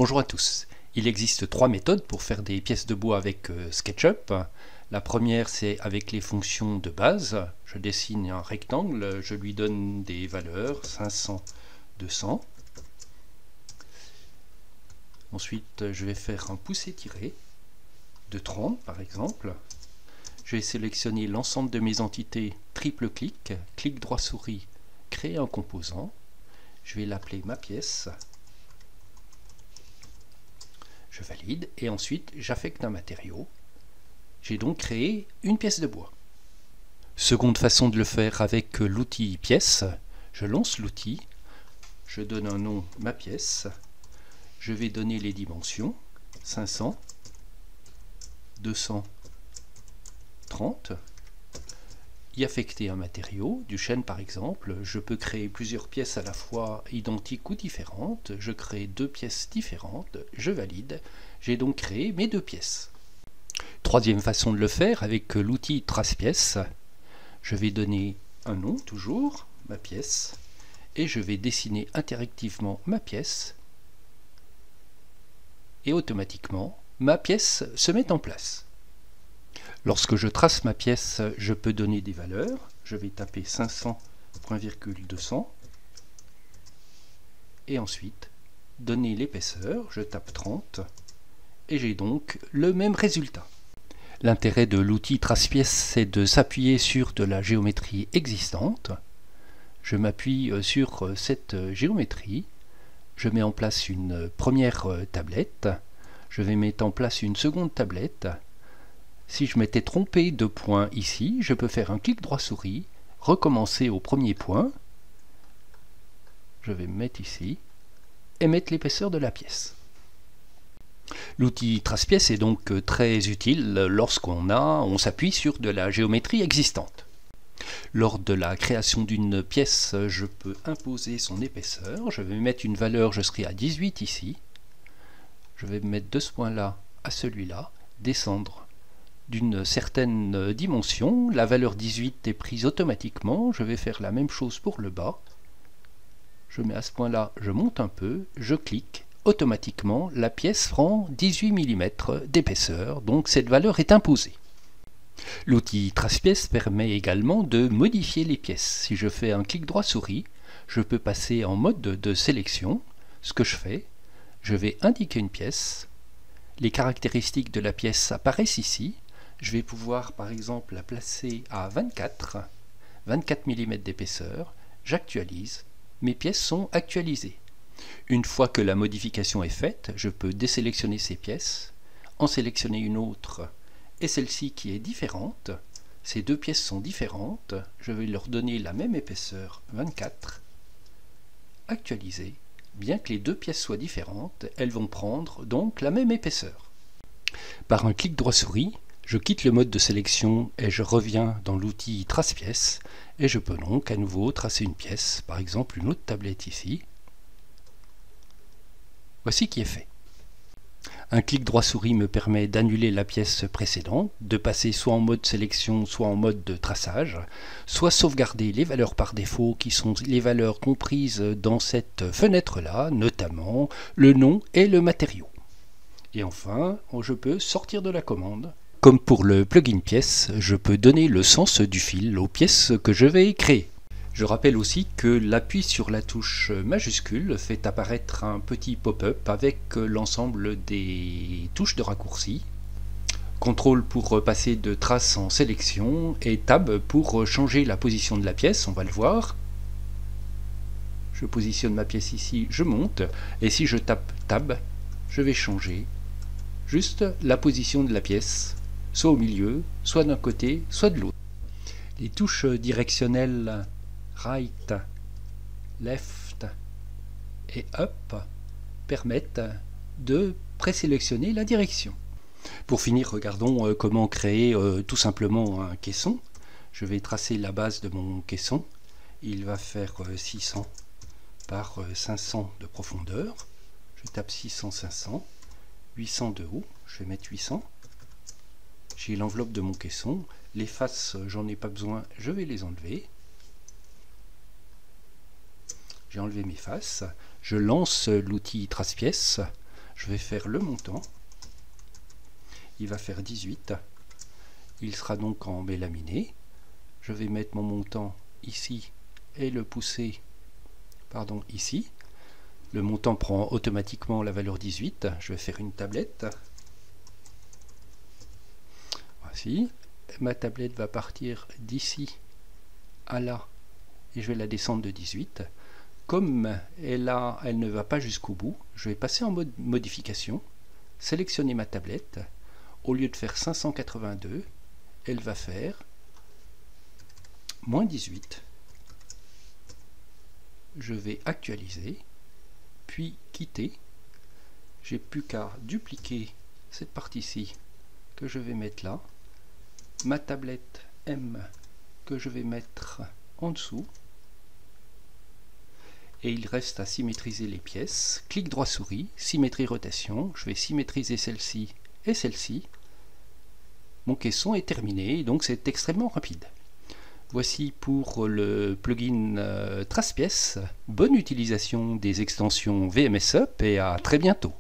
Bonjour à tous. Il existe trois méthodes pour faire des pièces de bois avec SketchUp. La première, c'est avec les fonctions de base. Je dessine un rectangle, je lui donne des valeurs 500, 200. Ensuite, je vais faire un poussé-tiré de 30 par exemple. Je vais sélectionner l'ensemble de mes entités, triple clic, clic droit souris, créer un composant. Je vais l'appeler ma pièce. Je valide et ensuite j'affecte un matériau. J'ai donc créé une pièce de bois. Seconde façon de le faire avec l'outil pièce. Je lance l'outil, je donne un nom ma pièce, je vais donner les dimensions 500, 200, 30, y affecter un matériau, du chêne par exemple. Je peux créer plusieurs pièces à la fois identiques ou différentes. Je crée deux pièces différentes, je valide. J'ai donc créé mes deux pièces. Troisième façon de le faire avec l'outil trace pièce. Je vais donner un nom toujours, ma pièce, et je vais dessiner interactivement ma pièce et automatiquement ma pièce se met en place. Lorsque je trace ma pièce, je peux donner des valeurs. Je vais taper 500,200 et ensuite donner l'épaisseur. Je tape 30 et j'ai donc le même résultat. L'intérêt de l'outil trace-pièce, c'est de s'appuyer sur de la géométrie existante. Je m'appuie sur cette géométrie. Je mets en place une première tablette. Je vais mettre en place une seconde tablette. Si je m'étais trompé de point ici, je peux faire un clic droit souris, recommencer au premier point. Je vais me mettre ici et mettre l'épaisseur de la pièce. L'outil trace-pièce est donc très utile lorsqu'on s'appuie sur de la géométrie existante. Lors de la création d'une pièce, je peux imposer son épaisseur. Je vais mettre une valeur, je serai à 18 ici. Je vais me mettre de ce point-là à celui-là, descendre d'une certaine dimension. La valeur 18 est prise automatiquement. Je vais faire la même chose pour le bas. Je mets à ce point-là, je monte un peu, je clique. Automatiquement, la pièce prend 18 mm d'épaisseur, donc cette valeur est imposée. L'outil trace-pièce permet également de modifier les pièces. Si je fais un clic droit souris, je peux passer en mode de sélection. Ce que je fais, je vais indiquer une pièce. Les caractéristiques de la pièce apparaissent ici. Je vais pouvoir par exemple la placer à 24 mm d'épaisseur. J'actualise. Mes pièces sont actualisées. Une fois que la modification est faite, je peux désélectionner ces pièces, en sélectionner une autre et celle-ci qui est différente. Ces deux pièces sont différentes. Je vais leur donner la même épaisseur, 24. Actualiser. Bien que les deux pièces soient différentes, elles vont prendre donc la même épaisseur. Par un clic droit souris, je quitte le mode de sélection et je reviens dans l'outil trace pièce et je peux donc à nouveau tracer une pièce, par exemple une autre tablette ici. Voici qui est fait. Un clic droit souris me permet d'annuler la pièce précédente, de passer soit en mode sélection, soit en mode de traçage, soit sauvegarder les valeurs par défaut qui sont les valeurs comprises dans cette fenêtre-là, notamment le nom et le matériau. Et enfin, je peux sortir de la commande. Comme pour le plugin pièce, je peux donner le sens du fil aux pièces que je vais créer. Je rappelle aussi que l'appui sur la touche majuscule fait apparaître un petit pop-up avec l'ensemble des touches de raccourci. CTRL pour passer de trace en sélection et Tab pour changer la position de la pièce, on va le voir. Je positionne ma pièce ici, je monte, et si je tape Tab, je vais changer juste la position de la pièce, soit au milieu, soit d'un côté, soit de l'autre. Les touches directionnelles Right, Left et Up permettent de présélectionner la direction. Pour finir, regardons comment créer tout simplement un caisson. Je vais tracer la base de mon caisson. Il va faire 600 par 500 de profondeur. Je tape 600, 500, 800 de haut. Je vais mettre 800. J'ai l'enveloppe de mon caisson. Les faces, j'en ai pas besoin, je vais les enlever. J'ai enlevé mes faces, je lance l'outil trace-pièce, Je vais faire le montant. Il va faire 18. Il sera donc en mélaminé. Je vais mettre mon montant ici et le pousser ici. Le montant prend automatiquement la valeur 18. Je vais faire une tablette. Voici. Ma tablette va partir d'ici à là et je vais la descendre de 18. Comme elle ne va pas jusqu'au bout, je vais passer en mode modification, sélectionner ma tablette. Au lieu de faire 582, elle va faire moins 18. Je vais actualiser, puis quitter. J'ai plus qu'à dupliquer cette partie-ci que je vais mettre là. Ma tablette M que je vais mettre en dessous. Et il reste à symétriser les pièces. Clic droit souris, symétrie rotation. Je vais symétriser celle-ci et celle-ci. Mon caisson est terminé, donc c'est extrêmement rapide. Voici pour le plugin Trace Pièces. Bonne utilisation des extensions VMS Up et à très bientôt.